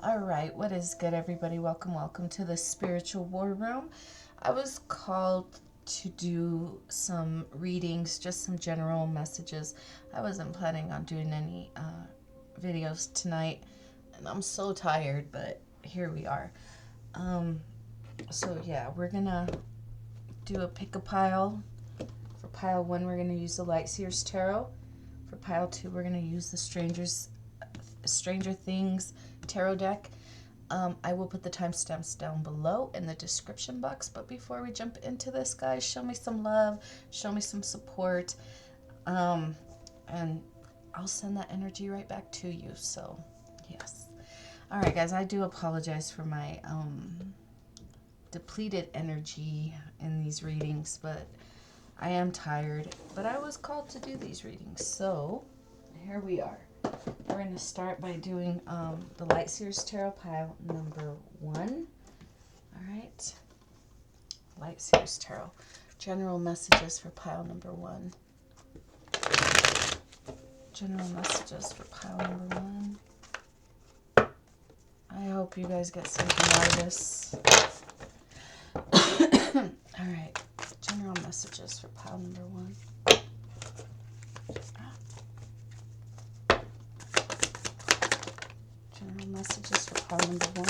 All right, what is good, everybody? Welcome to the Spiritual War Room. I was called to do some readings, just some general messages. I wasn't planning on doing any videos tonight, and I'm so tired, but here we are. So yeah, we're gonna do a pick a pile. For pile 1, we're gonna use the Lightseer's Tarot. For pile 2, we're gonna use the Stranger Things tarot deck. I will put the timestamps down below in the description box. But before we jump into this, guys, show me some love, show me some support, and I'll send that energy right back to you. So, yes. All right, guys, I do apologize for my depleted energy in these readings, but I am tired. But I was called to do these readings, so here we are. We're going to start by doing the Lightseer's Tarot pile number 1. All right. Lightseer's Tarot. General messages for pile number 1. General messages for pile number 1. I hope you guys get something out of this. All right. General messages for pile number 1. General messages for pile number 1.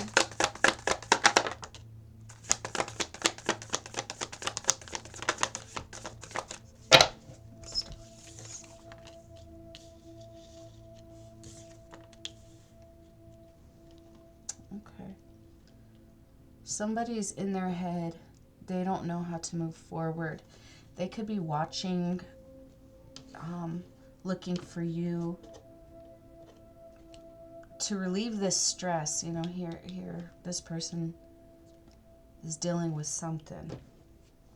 Okay. Somebody's in their head. They don't know how to move forward. They could be watching, looking for you to relieve this stress. You know, here, this person is dealing with something.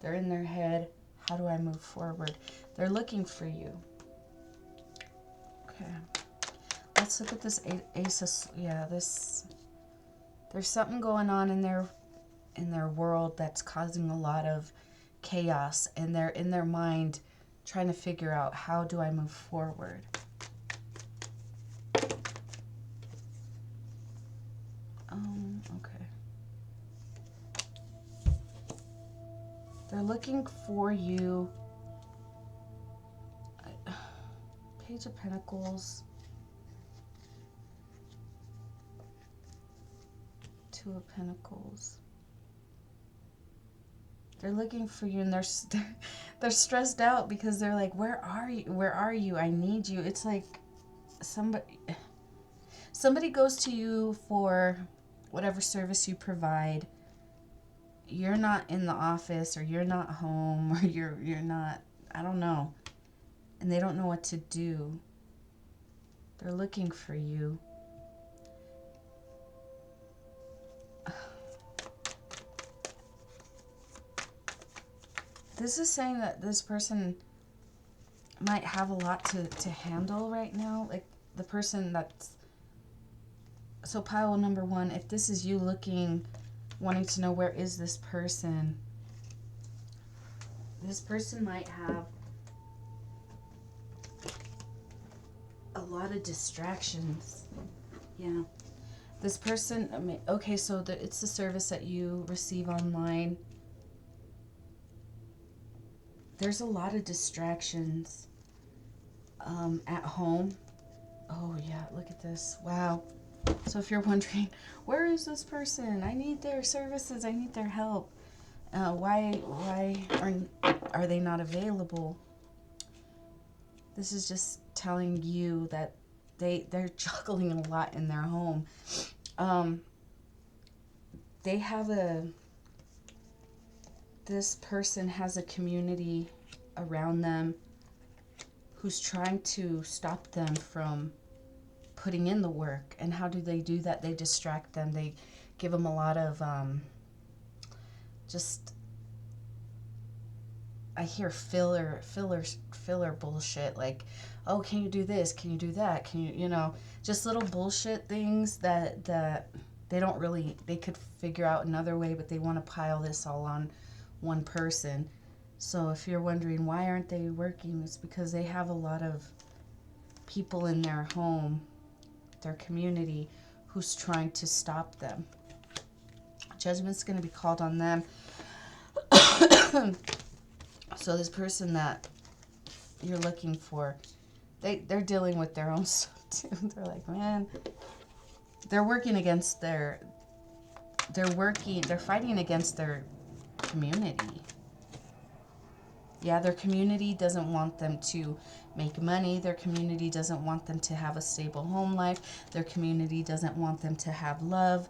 They're in their head. How do I move forward? They're looking for you. Okay. Let's look at this Ace of, this, there's something going on in their world that's causing a lot of chaos, and they're in their mind trying to figure out, how do I move forward? Okay. They're looking for you. Page of Pentacles. Two of Pentacles. They're looking for you, and they're stressed out because they're like, where are you? Where are you? I need you. It's like somebody goes to you for whatever service you provide. You're not in the office, or you're not home, or you're not, I don't know. And they don't know what to do. They're looking for you. This is saying that this person might have a lot to handle right now. Like the person that's... So pile number 1, if this is you looking, wanting to know where is this person, this person might have a lot of distractions. Yeah. This person, I mean, okay, so it's the service that you receive online. There's a lot of distractions at home. Oh, yeah, look at this. Wow. So if you're wondering, where is this person? I need their services. I need their help. Why are they not available? This is just telling you that they're juggling a lot in their home. They have this person has a community around them who's trying to stop them from putting in the work. And how do they do that? They distract them. They give them a lot of I hear filler bullshit, like, oh, can you do this? Can you do that? Can you know, just little bullshit things that they don't really, they could figure out another way, but they want to pile this all on one person. So if you're wondering why aren't they working, it's because they have a lot of people in their home, their community, who's trying to stop them. Judgment's going to be called on them. So this person that you're looking for, they're dealing with their own stuff too. They're like, man, they're working against they're fighting against their community. Yeah, their community doesn't want them to make money. Their community doesn't want them to have a stable home life. Their community doesn't want them to have love.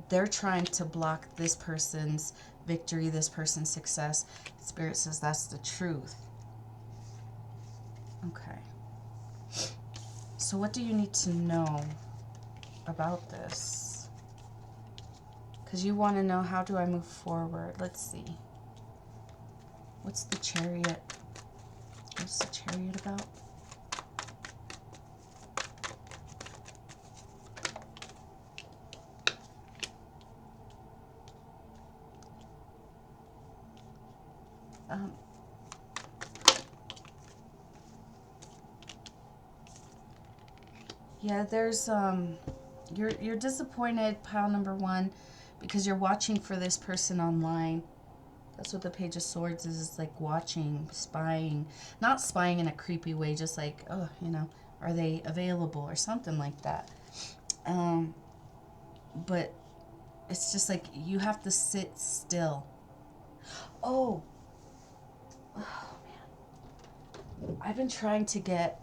They're trying to block this person's victory, this person's success. Spirit says that's the truth. Okay. So what do you need to know about this? Because you want to know, how do I move forward? Let's see. What's the Chariot? What's the Chariot about? Yeah, there's you're disappointed, pile number 1, because you're watching for this person online. That's what the Page of Swords is. It's like watching, spying. Not spying in a creepy way, just like, oh, you know, are they available or something like that. But it's just like you have to sit still. Oh man. I've been trying to get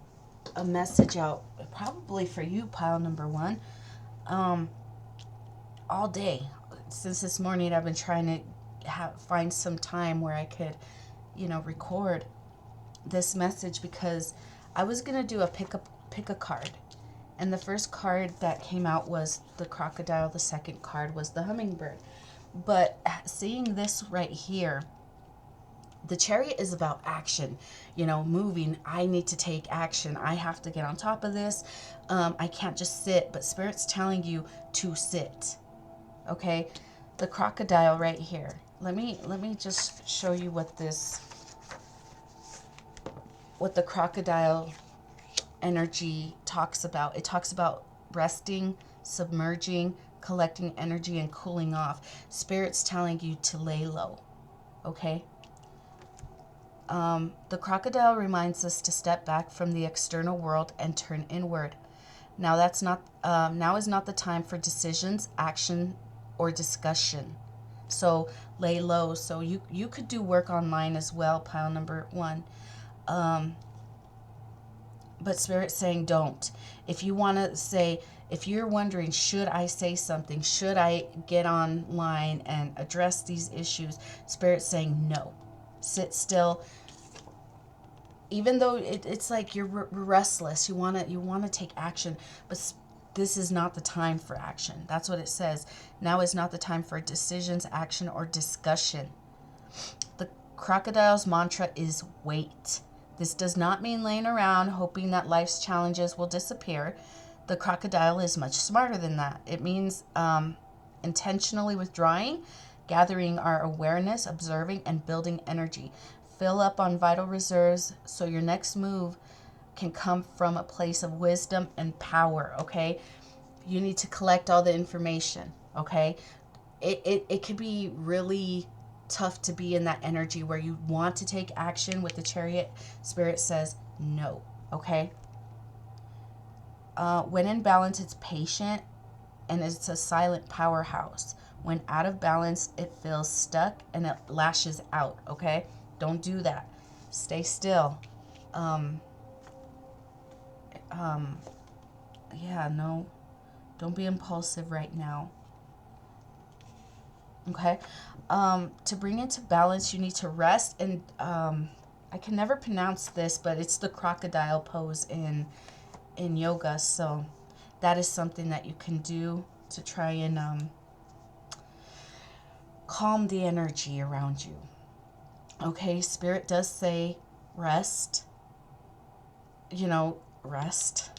a message out, probably for you, pile number 1, all day. Since this morning, I've been trying to find some time where I could, you know, record this message, because I was gonna do a pick a card, and the first card that came out was the crocodile. The second card was the hummingbird. But seeing this right here, the Chariot is about action, you know, moving. I need to take action. I have to get on top of this. I can't just sit, but Spirit's telling you to sit. Okay, the crocodile right here. Let me just show you what the crocodile energy talks about. It talks about resting, submerging, collecting energy, and cooling off. Spirit's telling you to lay low. Okay. The crocodile reminds us to step back from the external world and turn inward. Now is not the time for decisions, action, or discussion. So lay low. So you could do work online as well, pile number 1. But Spirit's saying don't. If you want to say, if you're wondering, should I say something? Should I get online and address these issues? Spirit's saying no. Sit still. Even though it's like you're restless, you want to take action, but this is not the time for action. That's what it says. Now is not the time for decisions, action, or discussion. The crocodile's mantra is wait. This does not mean laying around hoping that life's challenges will disappear. The crocodile is much smarter than that. It means intentionally withdrawing, gathering our awareness, observing, and building energy. Fill up on vital reserves so your next move can come from a place of wisdom and power, okay? You need to collect all the information, okay? It could be really tough to be in that energy where you want to take action with the Chariot. Spirit says no, okay? When in balance, it's patient, and it's a silent powerhouse. When out of balance, it feels stuck and it lashes out, okay? Don't do that. Stay still. Yeah, no. Don't be impulsive right now. Okay? To bring it to balance, you need to rest. And I can never pronounce this, but it's the crocodile pose in yoga. So that is something that you can do to try and calm the energy around you. Okay, Spirit does say rest. You know, rest.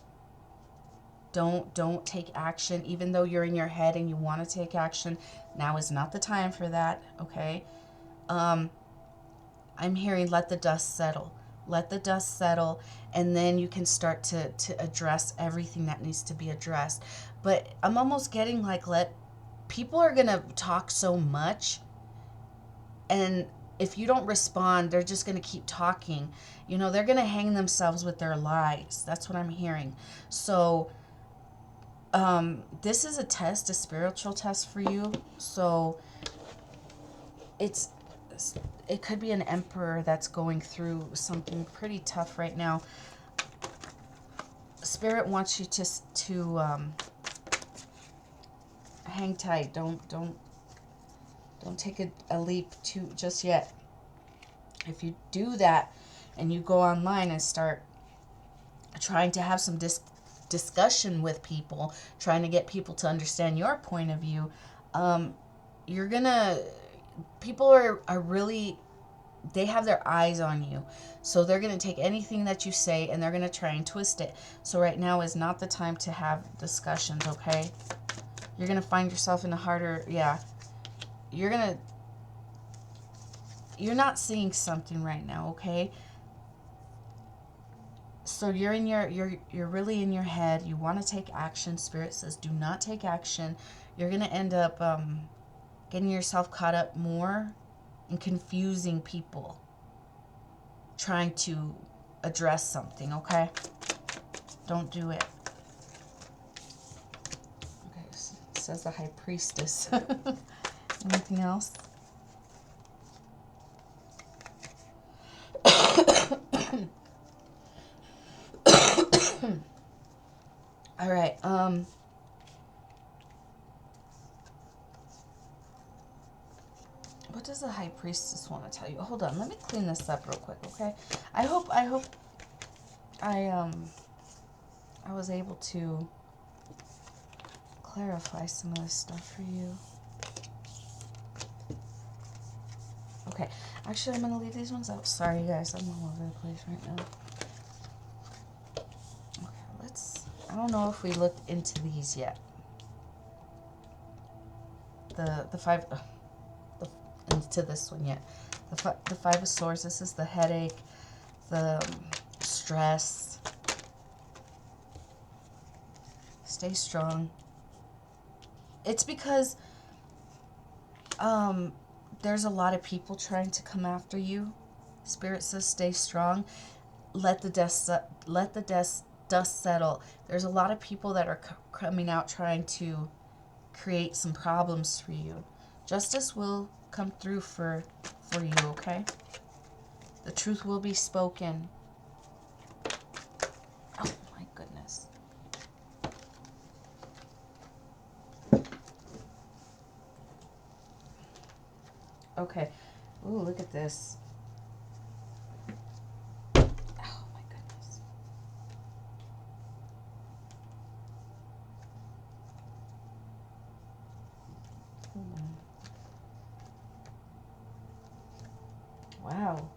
Don't take action, even though you're in your head and you want to take action. Now is not the time for that, okay? I'm hearing let the dust settle. let the dust settle, and then you can start to address everything that needs to be addressed. But I'm almost getting like, people are going to talk so much, and if you don't respond, they're just going to keep talking. You know, they're going to hang themselves with their lies. That's what I'm hearing. So this is a test, a spiritual test for you. So it could be an emperor that's going through something pretty tough right now. Spirit wants you to hang tight. Don't take a leap just yet. If you do that and you go online and start trying to have some discussion with people, trying to get people to understand your point of view, people are really, they have their eyes on you. So they're going to take anything that you say and they're going to try and twist it. So right now is not the time to have discussions, okay? You're going to find yourself in a harder, you're not seeing something right now, okay? So you're really in your head. You want to take action. Spirit says do not take action. You're going to end up getting yourself caught up more and confusing people trying to address something, okay? Don't do it. Okay, it says the High Priestess. Anything else? All right. What does the High Priestess want to tell you? Hold on, let me clean this up real quick, okay? I hope I was able to clarify some of this stuff for you. Okay, actually I'm gonna leave these ones out. Sorry guys, I'm all over the place right now. Okay, I don't know if we looked into these yet. Into this one yet. The Five of Swords, this is the headache, the stress. Stay strong. It's because there's a lot of people trying to come after you. Spirit says stay strong. Let the dust settle. There's a lot of people that are coming out trying to create some problems for you. Justice will come through for you, okay? The truth will be spoken. Oh my goodness. Okay. Ooh, look at this. Oh my goodness. Wow.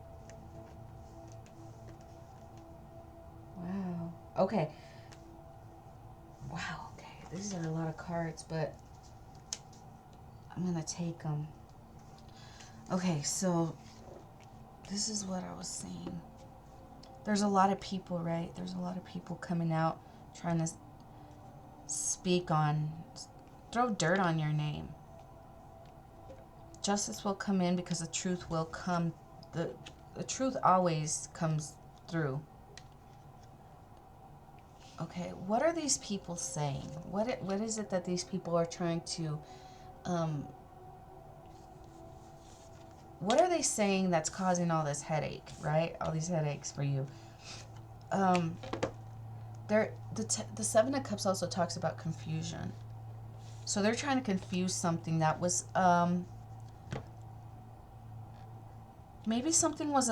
Wow. Okay. Wow, okay. These are a lot of cards, but I'm going to take them. Okay, so this is what I was saying. There's a lot of people, right? There's a lot of people coming out trying to throw dirt on your name. Justice will come in because the truth will come. The truth always comes through. Okay, what are these people saying? What is it that these people are trying to... what are they saying that's causing all this headache, right? All these headaches for you. The Seven of Cups also talks about confusion. So they're trying to confuse something that was... maybe something was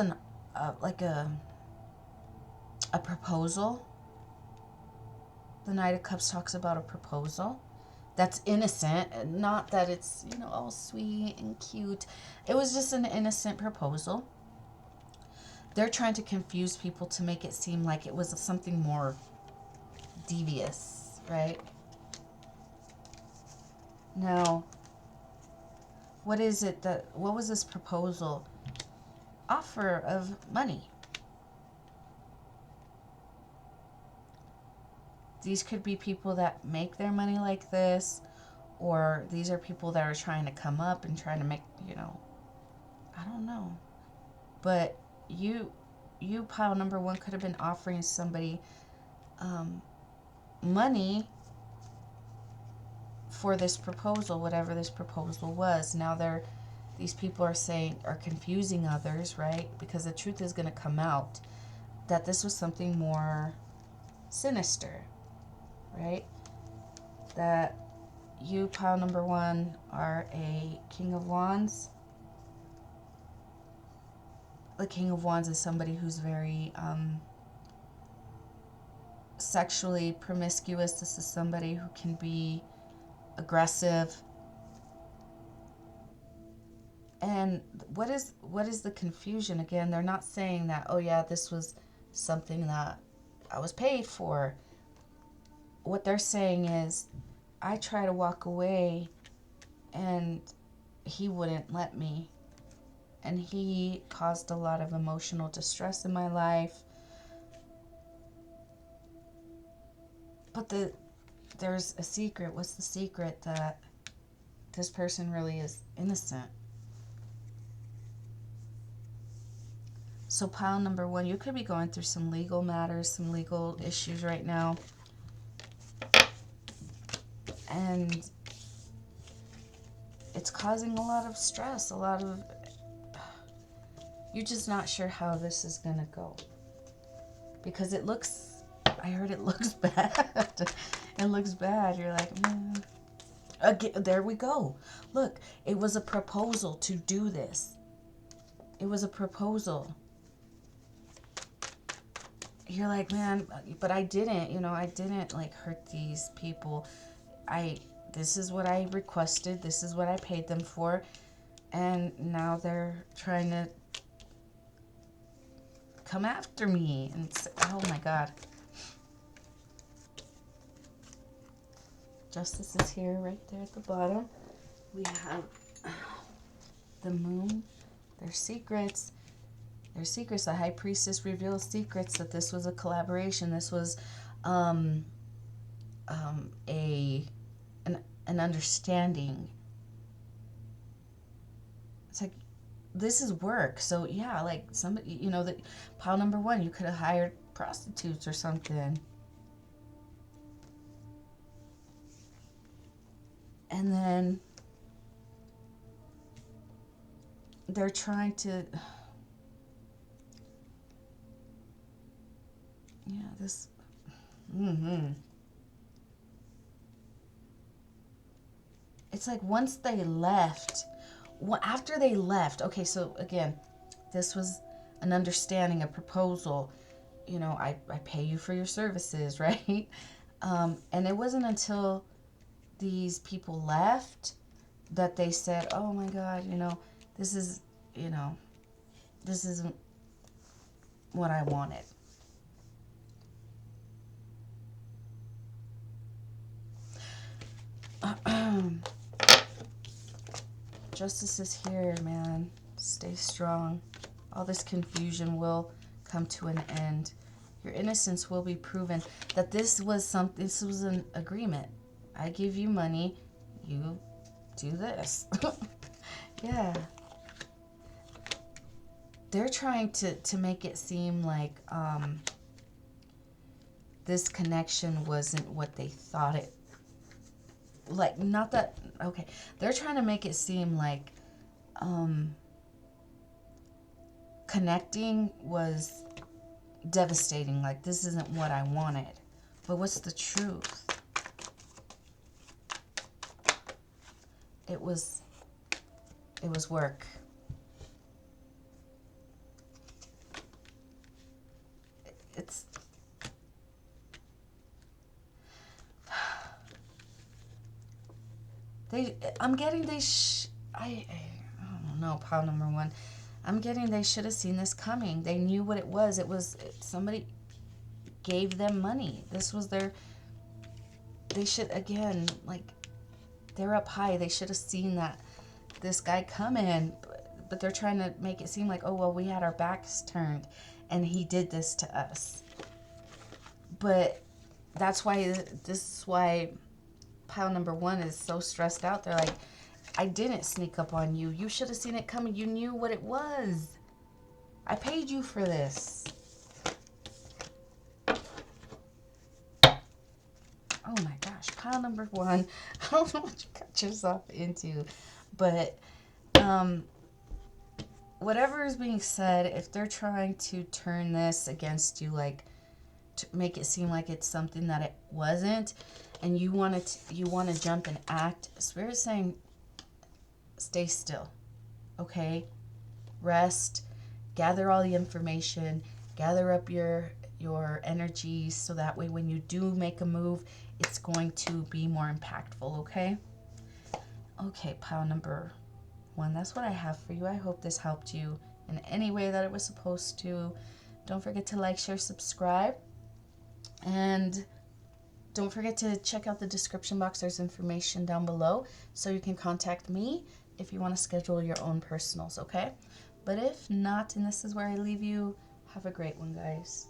like a proposal. The Knight of Cups talks about a proposal that's innocent, not that it's, all sweet and cute. It was just an innocent proposal. They're trying to confuse people to make it seem like it was something more devious, right? Now, what was this proposal? Offer of money. these could be people that make their money like this, or these are people that are trying to come up and trying to make, I don't know. But you pile number one could have been offering somebody money for this proposal, whatever this proposal was. Now these people are confusing others, right? Because the truth is going to come out that this was something more sinister, right? That you, pile number one, are a King of Wands. The King of Wands is somebody who's very sexually promiscuous. This is somebody who can be aggressive. And what is the confusion? Again, they're not saying that, oh yeah, this was something that I was paid for. What they're saying is, I try to walk away and he wouldn't let me. And he caused a lot of emotional distress in my life. But there's a secret. What's the secret? That this person really is innocent. So pile number one, you could be going through some legal matters, some legal issues right now. And it's causing a lot of stress, you're just not sure how this is going to go. Because I heard it looks bad. It looks bad. You're like, Again, there we go. Look, it was a proposal to do this. It was a proposal. You're like, man, but I didn't, I didn't like hurt these people. This is what I requested. This is what I paid them for. And now they're trying to come after me. And oh my God. Justice is here right there at the bottom. We have the moon. Their secrets. Their secrets. The high priestess reveals secrets that this was a collaboration. This was an understanding. It's like, this is work. So yeah, like somebody, that pile number one, you could have hired prostitutes or something. And then they're trying to, this, It's like once they left, after they left, okay, so again, this was an understanding, a proposal, I pay you for your services, right? And it wasn't until these people left that they said, oh my God, this is, this isn't what I wanted. Justice is here, man. Stay strong. All this confusion will come to an end. Your innocence will be proven. That this was an agreement. I give you money, you do this. Yeah. They're trying to make it seem like this connection wasn't what they thought it. Like, not that, okay. They're trying to make it seem like connecting was devastating. Like, this isn't what I wanted. But what's the truth? It was work. It's I'm getting I don't know, pile number one. I'm getting they should have seen this coming. They knew what it was. Somebody gave them money. This was they should, again, like, they're up high. They should have seen that this guy come in, but they're trying to make it seem like, oh, well, we had our backs turned and he did this to us. But That's why, this is why pile number 1 is so stressed out. They're like, I didn't sneak up on you. You should have seen it coming. You knew what it was. I paid you for this. Oh my gosh, pile number 1. I don't know what you got yourself into, but whatever is being said, if they're trying to turn this against you, like to make it seem like it's something that it wasn't, and you want to jump and act, Spirit's saying, stay still, okay? Rest, gather all the information, gather up your energies, so that way when you do make a move, it's going to be more impactful, okay? Okay, pile number 1, that's what I have for you. I hope this helped you in any way that it was supposed to. Don't forget to like, share, subscribe, and don't forget to check out the description box. There's information down below, so you can contact me if you want to schedule your own personals, okay? But if not, and this is where I leave you, have a great one, guys.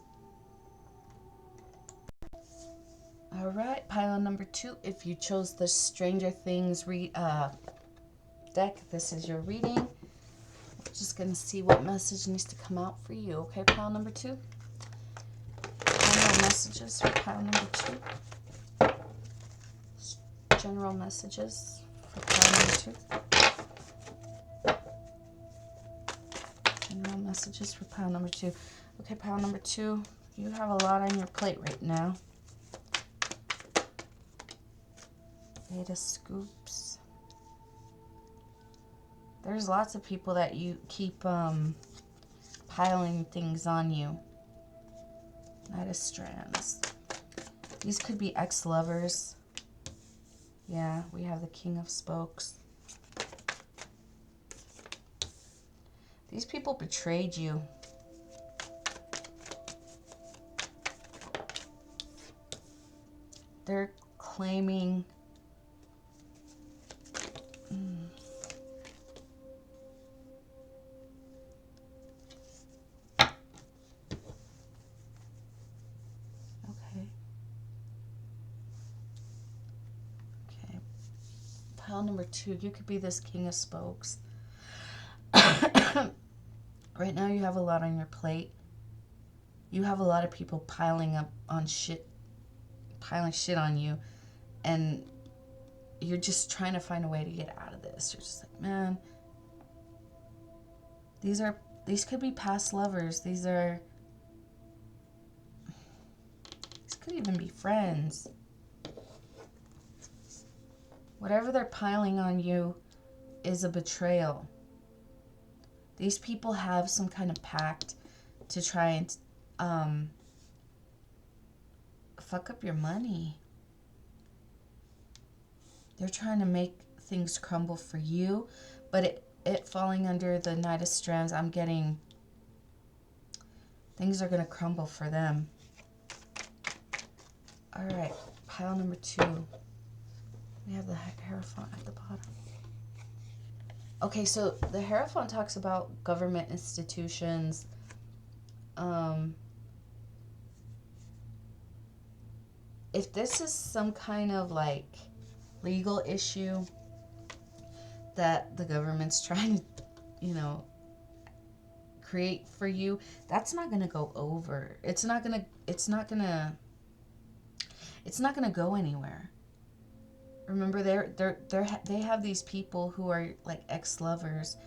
All right, pile number 2. If you chose the Stranger Things deck, this is your reading. I'm just going to see what message needs to come out for you, okay, pile number 2? General messages for pile number 2. General messages for pile number 2. General messages for pile number 2. Okay, pile number 2, you have a lot on your plate right now. Eight of Scoops. There's lots of people that you keep piling things on you. Knight of Strands. These could be ex-lovers. Yeah, we have the King of Spokes. These people betrayed you. They're claiming... Pile number 2, you could be this King of Spokes. Right now you have a lot on your plate. You have a lot of people piling shit on you, and you're just trying to find a way to get out of this. You're just like, man, these could be past lovers. These could even be friends. Whatever they're piling on you is a betrayal. These people have some kind of pact to try and fuck up your money. They're trying to make things crumble for you, but it falling under the Knight of Strands, I'm getting things are going to crumble for them. All right, pile number 2. We have the Hierophant at the bottom. Okay, so the Hierophant talks about government institutions. If this is some kind of like legal issue that the government's trying to, create for you, that's not going to go over. It's not going to go anywhere. Remember, they have these people who are like ex-lovers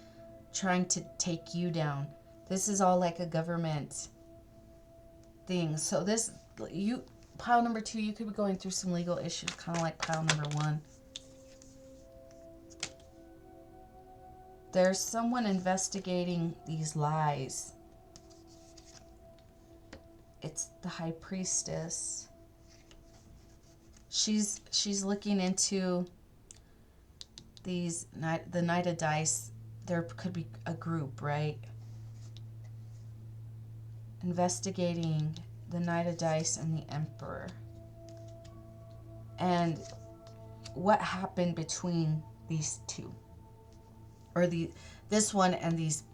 trying to take you down. This is all like a government thing. So pile number 2, you could be going through some legal issues, kind of like pile number 1. There's someone investigating these lies. It's the High Priestess. She's looking into the Knight of Dice. There could be a group, right? Investigating the Knight of Dice and the Emperor. And what happened between these two? Or this one and these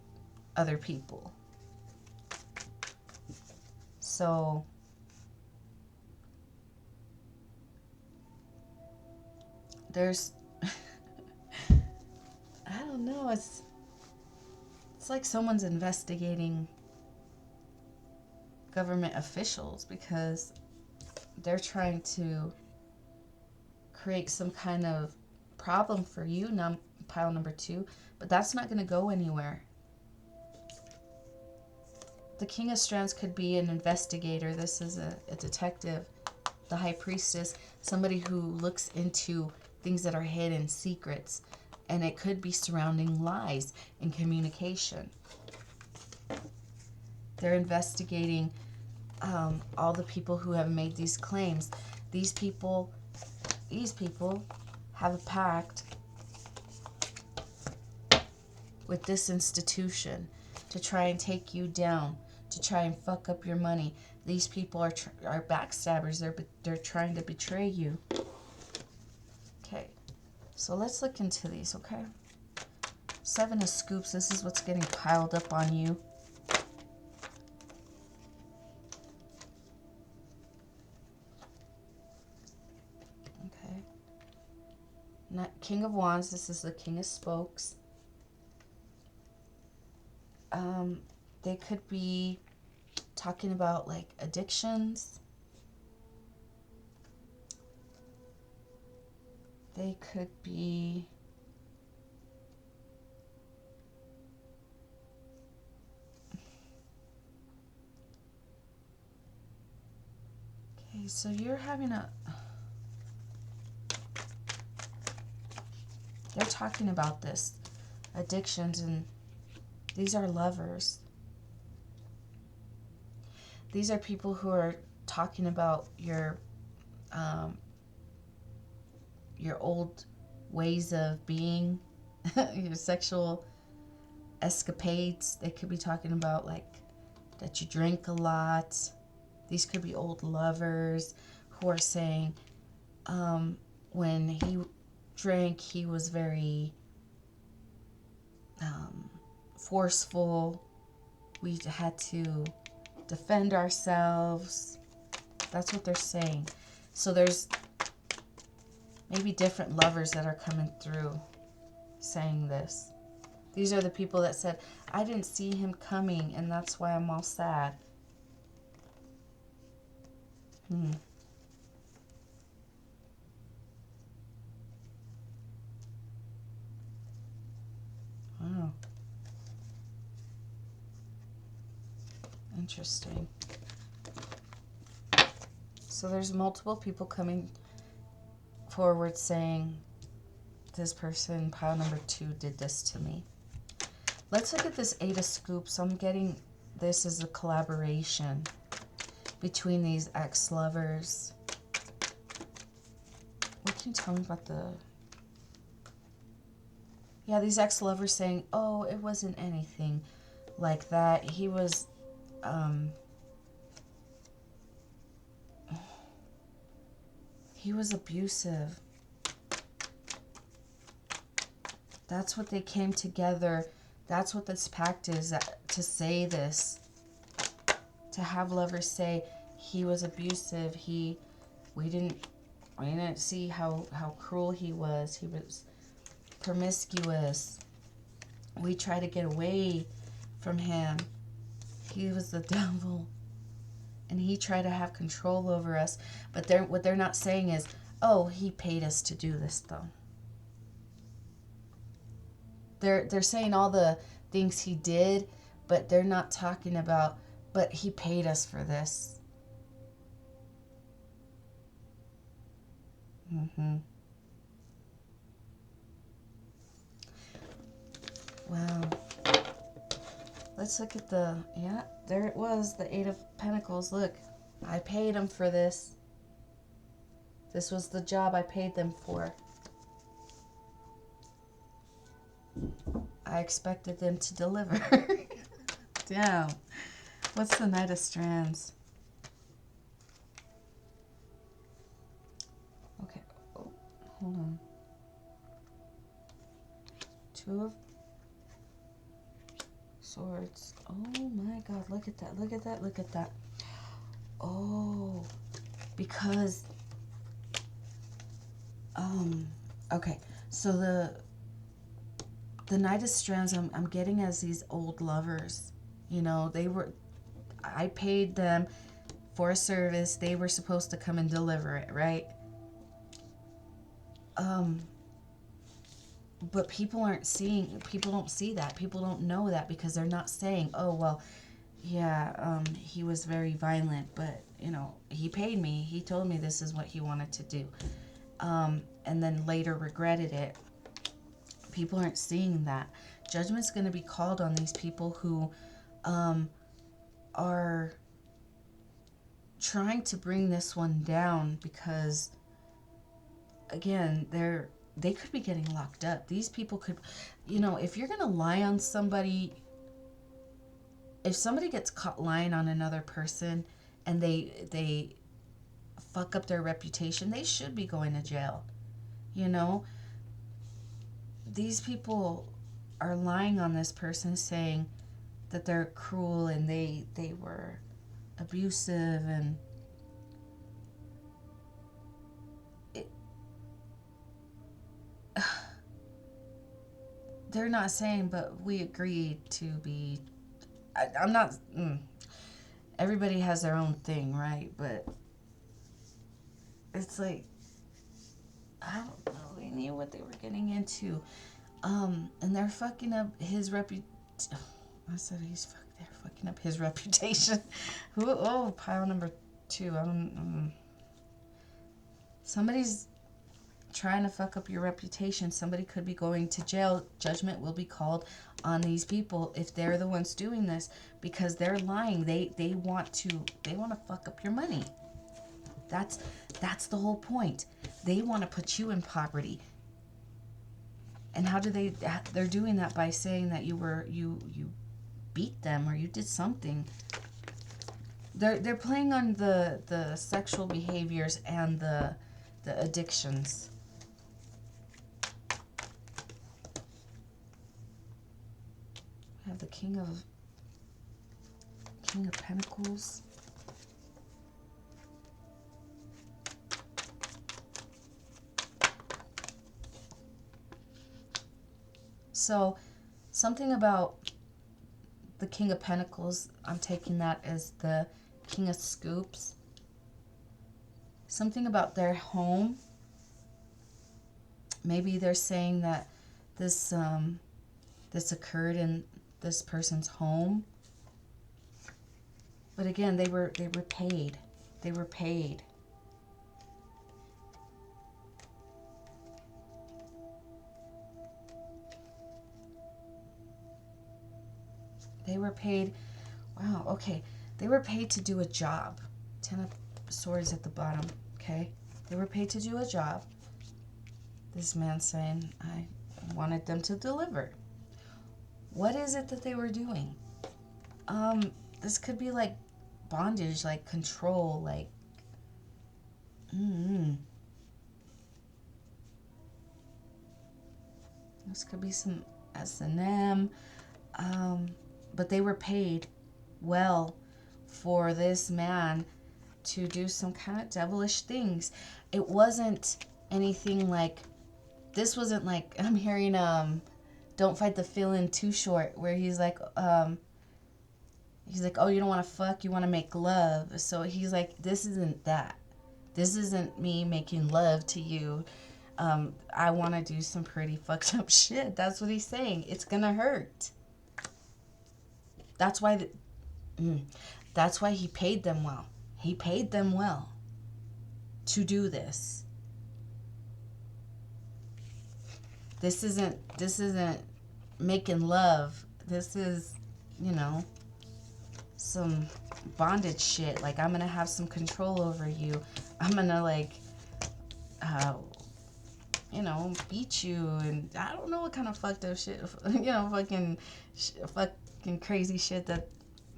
other people. So there's, I don't know, it's like someone's investigating government officials because they're trying to create some kind of problem for you, pile number 2, but that's not going to go anywhere. The King of Strands could be an investigator. This is a detective. The High Priestess, somebody who looks into things that are hidden, secrets, and it could be surrounding lies in communication. They're investigating all the people who have made these claims. These people have a pact with this institution to try and take you down, to try and fuck up your money. These people are backstabbers. They're trying to betray you. Okay, so let's look into these, okay? 7 of Scoops. This is what's getting piled up on you. Okay. King of Wands. This is the King of Spokes. They could be talking about like addictions. They could be okay, so you're having they're talking about this addictions, and these are lovers. These are people who are talking about your old ways of being, your sexual escapades. They could be talking about like that you drink a lot. These could be old lovers who are saying when he drank, he was very forceful. We had to defend ourselves. That's what they're saying. So there's maybe different lovers that are coming through saying this. These are the people that said, I didn't see him coming, and that's why I'm all sad. Wow. Interesting. So there's multiple people coming forward saying, this person, pile number 2, did this to me. Let's look at this 8 of Scoops. I'm getting this as a collaboration between these ex-lovers. What can you tell me about the... Yeah, these ex-lovers saying, oh, it wasn't anything like that. He was... he was abusive. That's what they came together. That's what this pact is, to say this. To have lovers say he was abusive. We didn't see how cruel he was. He was promiscuous. We tried to get away from him. He was the devil. And he tried to have control over us. But what they're not saying is, oh, he paid us to do this, though. They're saying all the things he did, but they're not talking about, but he paid us for this. Wow. Let's look at the, yeah, there it was, the 8 of Pentacles. Look, I paid him for this. This was the job I paid them for. I expected them to deliver. Damn. What's the Knight of Strands? Okay. Oh, hold on. 2 of Swords. Oh my God. Look at that. Look at that. Look at that. Oh. Because Okay, so the Knight of Strands I'm getting as these old lovers. You know, I paid them for a service. They were supposed to come and deliver it, right? But people don't see that. People don't know that because they're not saying, oh, well, yeah, he was very violent, but, you know, he paid me. He told me this is what he wanted to do. And then later regretted it. People aren't seeing that. Judgment's going to be called on these people who are trying to bring this one down because, again, they could be getting locked up. These people could, you know, if you're going to lie on somebody, if somebody gets caught lying on another person and they fuck up their reputation, they should be going to jail. You know, these people are lying on this person saying that they're cruel and they were abusive, and they're not saying, but we agreed to be. I'm not. Everybody has their own thing, right? But it's like, I don't know. They knew what they were getting into, and they're fucking up his reputation. I said they're fucking up his reputation. Oh, pile number 2. I don't. Somebody's trying to fuck up your reputation. Somebody could be going to jail. Judgment will be called on these people if they're the ones doing this because they're lying. They want to fuck up your money. That's the whole point. They want to put you in poverty. And how do they're doing that by saying that you beat them or you did something. They're playing on the sexual behaviors and the addictions. We have the King of Pentacles. So, something about the King of Pentacles, I'm taking that as the King of Scoops. Something about their home. Maybe they're saying that this occurred in this person's home. But again, they were paid. They were paid. They were paid. Wow, okay. They were paid to do a job. 10 of Swords at the bottom, okay? They were paid to do a job. This man saying, I wanted them to deliver. What is it that they were doing? This could be like bondage, like control, like This could be some S&M. But they were paid well for this man to do some kind of devilish things. It wasn't anything like, this wasn't like, I'm hearing Don't Fight the Feeling Too Short, where he's like, oh, you don't want to fuck, you want to make love. So he's like, this isn't that. This isn't me making love to you. I want to do some pretty fucked up shit. That's what he's saying. It's gonna hurt. That's why that's why he paid them well. He paid them well to do this. This isn't making love. This is, some bondage shit. Like, I'm gonna have some control over you. I'm gonna beat you, and I don't know what kind of fucked up shit, fucking crazy shit that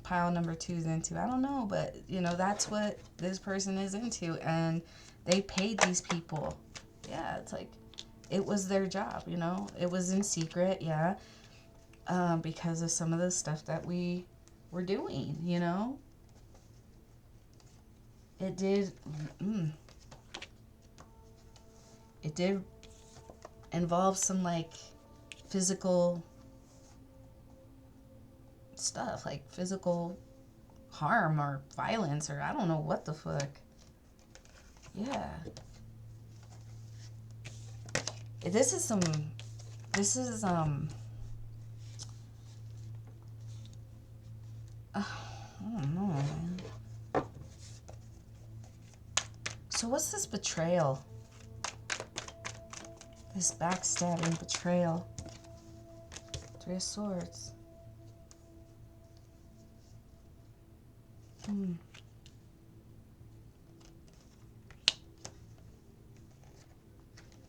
pile number 2 is into. I don't know, but that's what this person is into, and they paid these people. Yeah, it's like, it was their job, it was in secret, yeah, because of some of the stuff that we were doing, it did involves some like physical stuff, like physical harm or violence, or I don't know what the fuck. Yeah. This is I don't know, man. So what's this betrayal? This backstabbing betrayal. 3 of Swords.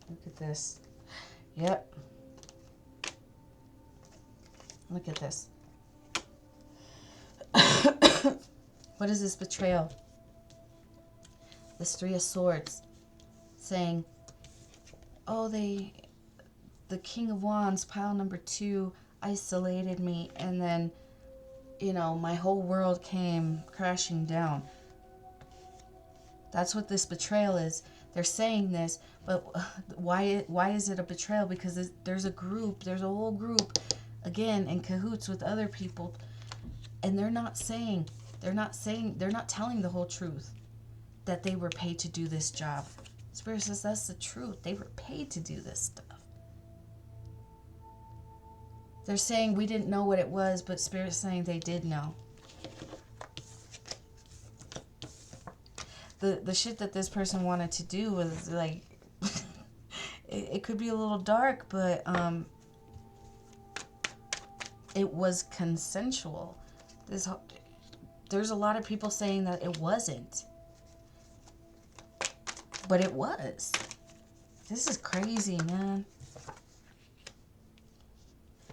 Look at this. Yep. Look at this. What is this betrayal? This 3 of Swords saying, oh, the King of Wands, pile number 2, isolated me, and then, you know, my whole world came crashing down. That's what this betrayal is. They're saying this, but why is it a betrayal? Because there's a group, there's a whole group, again, in cahoots with other people, and they're not telling the whole truth, that they were paid to do this job. Spirit says that's the truth. They were paid to do this stuff. They're saying we didn't know what it was, but Spirit's saying they did know. The shit that this person wanted to do was like, it could be a little dark, but it was consensual. There's a lot of people saying that it wasn't, but it was. This is crazy, man.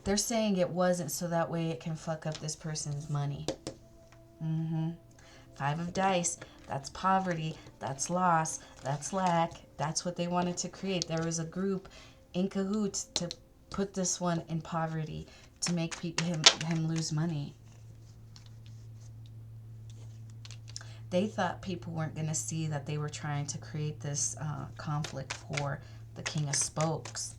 They're saying it wasn't so that way it can fuck up this person's money. 5 of Dice. That's poverty. That's loss. That's lack. That's what they wanted to create. There was a group in cahoots to put this one in poverty, to make him lose money. They thought people weren't going to see that they were trying to create this conflict for the King of Spokes.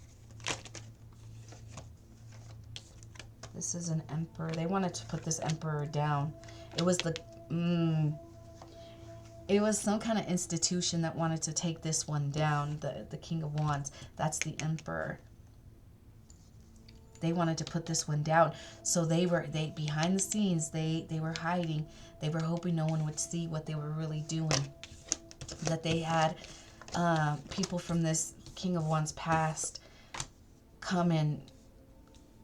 This is an Emperor. They wanted to put this Emperor down. It was it was some kind of institution that wanted to take this one down, the King of Wands. That's the Emperor. They wanted to put this one down. So they behind the scenes, they were hiding. They were hoping no one would see what they were really doing. That they had people from this King of Wands past come and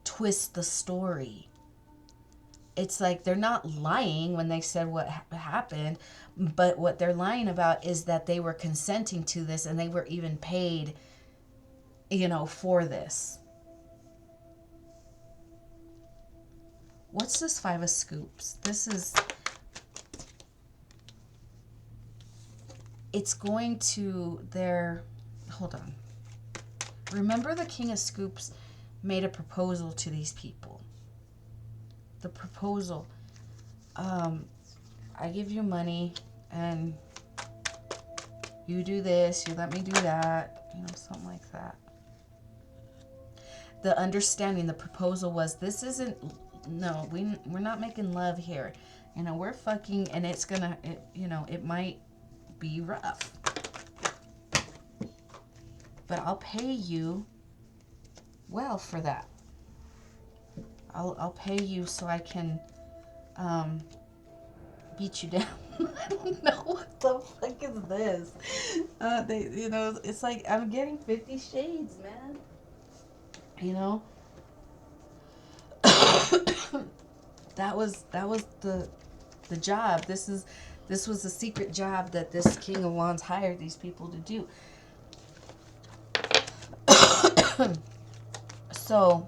twist the story. It's like they're not lying when they said what happened, but what they're lying about is that they were consenting to this and they were even paid, you know, for this. What's this 5 of Scoops? This is... It's going to their... Hold on. Remember the King of Scoops made a proposal to these people. The proposal. I give you money and you do this, you let me do that. You know, something like that. The understanding, the proposal was, this isn't... No, we're not making love here. You know, we're fucking, and it's gonna, you know, it might be rough. But I'll pay you well for that. I'll pay you so I can beat you down. I don't know what the fuck is this. You know, it's like I'm getting 50 Shades, man. You know. that was the job. This was the secret job that this King of Wands hired these people to do. So,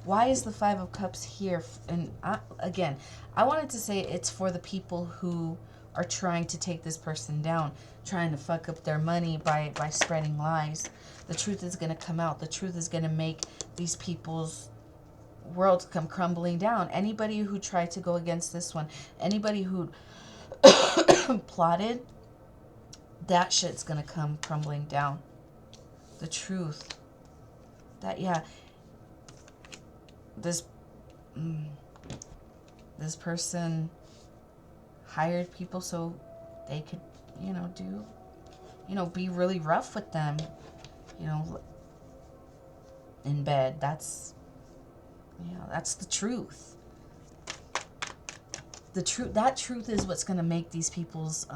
why is the 5 of Cups here? And again, I wanted to say it's for the people who are trying to take this person down, trying to fuck up their money by spreading lies. The truth is going to come out. The truth is going to make these people's worlds come crumbling down. Anybody who tried to go against this one, anybody who plotted, that shit's going to come crumbling down. the truth. That, yeah, this person hired people so they could, be really rough with them, in bed. That's the truth. That truth is what's going to make these people's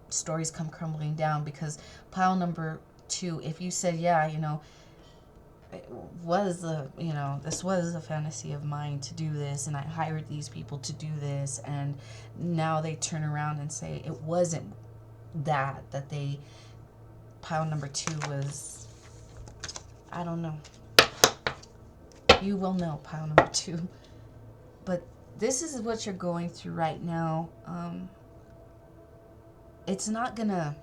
stories come crumbling down, because pile number 2, if you said, yeah, it was this was a fantasy of mine to do this, and I hired these people to do this, and now they turn around and say it wasn't that they, pile number 2 was, I don't know. You will know, pile number 2. But this is what you're going through right now. It's not gonna,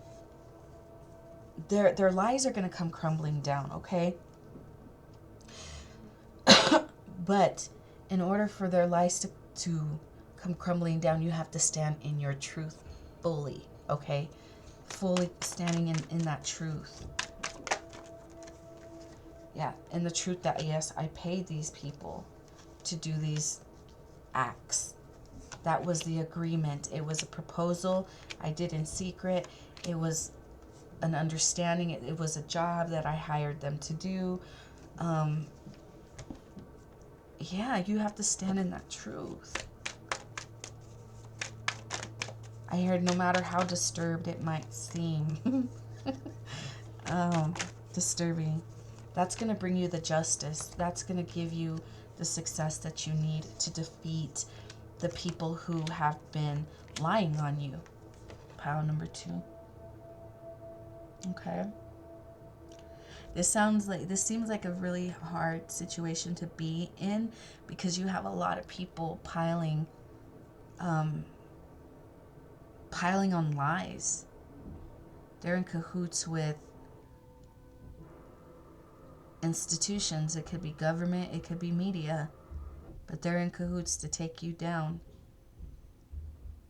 their lies are gonna come crumbling down, okay? But in order for their lies to come crumbling down, you have to stand in your truth fully, okay? Fully standing in that truth. Yeah, in the truth that, yes, I paid these people to do these acts. That was the agreement. It was a proposal I did in secret. It was an understanding. It was a job that I hired them to do. Yeah, you have to stand in that truth. I heard, no matter how disturbed it might seem, disturbing, that's going to bring you the justice. That's going to give you the success that you need to defeat the people who have been lying on you. Pile number 2. Okay. This seems like a really hard situation to be in, because you have a lot of people piling on lies. They're in cahoots with institutions. It could be government, it could be media, but they're in cahoots to take you down.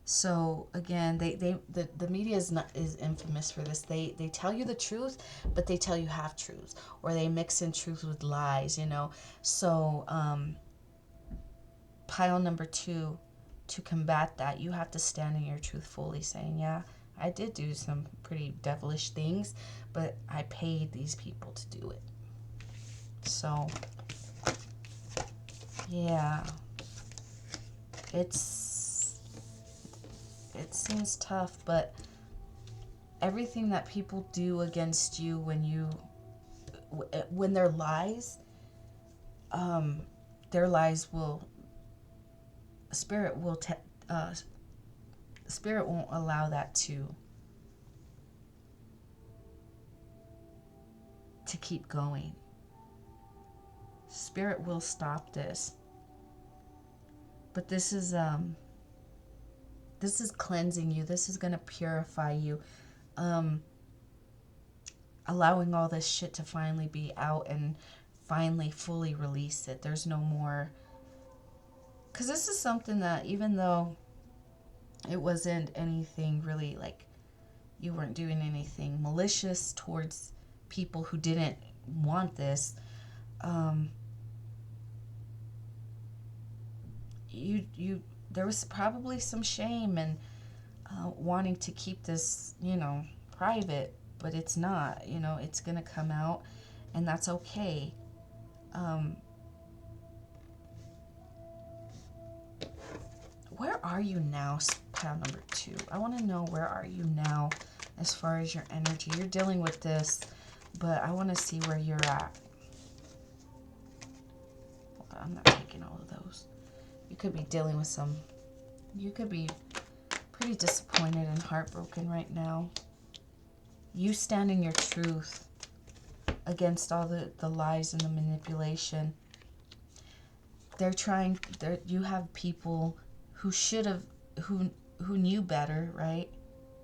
So again, the media is infamous for this. They tell you the truth, but they tell you half truths, or they mix in truth with lies. So pile number 2, to combat that, you have to stand in your truth fully, saying, yeah, I did do some pretty devilish things, but I paid these people to do it. So yeah, it seems tough, but everything that people do against you when they're lies, their lies will, spirit won't allow that to keep going. Spirit will stop this. But this is cleansing you. This is going to purify you. Allowing all this shit to finally be out and finally fully release it. There's no more. Because this is something that, even though it wasn't anything really, like, you weren't doing anything malicious towards people who didn't want this, there was probably some shame and wanting to keep this, private, but it's not. It's gonna come out, and that's okay. Where are you now, pile number 2? I want to know, where are you now as far as your energy? You're dealing with this, but I want to see where you're at. Hold on, I'm not taking all of those. You could be dealing with you could be pretty disappointed and heartbroken right now. You stand in your truth against all the lies and the manipulation. You have people who should have, who knew better, right?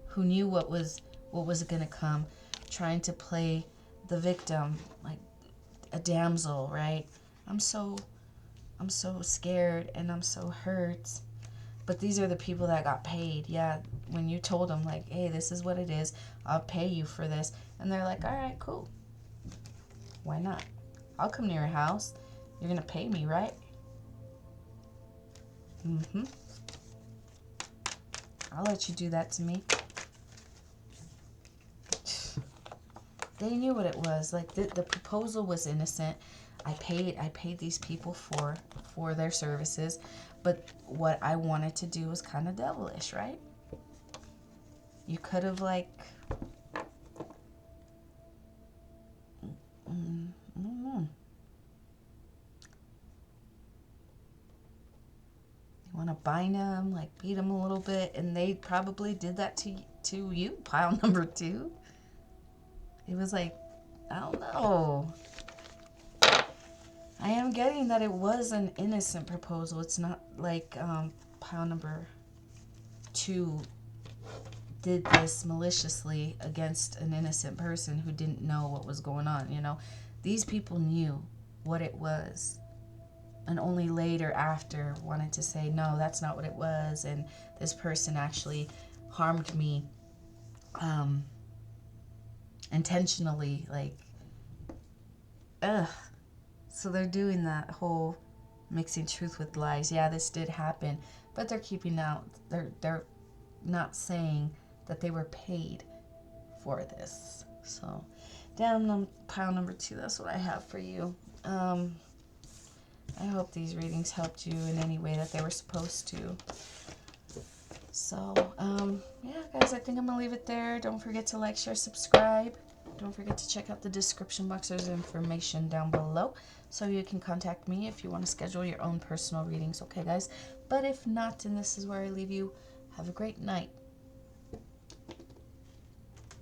Who knew what was going to come, trying to play the victim, like a damsel, right? I'm so scared and I'm so hurt. But these are the people that got paid. Yeah, when you told them, like, hey, this is what it is, I'll pay you for this. And they're like, all right, cool. Why not? I'll come to your house. You're going to pay me, right? Mm-hmm. I'll let you do that to me. They knew what it was. Like, the proposal was innocent. I paid these people for their services. But what I wanted to do was kind of devilish, right? You could have, like... I don't know. You want to bind them, like beat them a little bit, and they probably did that to you, pile number 2. It was like, I don't know. I am getting that it was an innocent proposal. It's not like pile number 2 did this maliciously against an innocent person who didn't know what was going on, you know. These people knew what it was, and only later after wanted to say, no, that's not what it was, and this person actually harmed me intentionally, like, ugh. So they're doing that whole mixing truth with lies. Yeah, this did happen, but they're keeping out, they're not saying that they were paid for this. So down pile number 2, that's what I have for you. I hope these readings helped you in any way that they were supposed to. So, yeah, guys, I think I'm going to leave it there. Don't forget to like, share, subscribe. Don't forget to check out the description box. There's information down below, so you can contact me if you want to schedule your own personal readings. Okay, guys? But if not, and this is where I leave you, have a great night.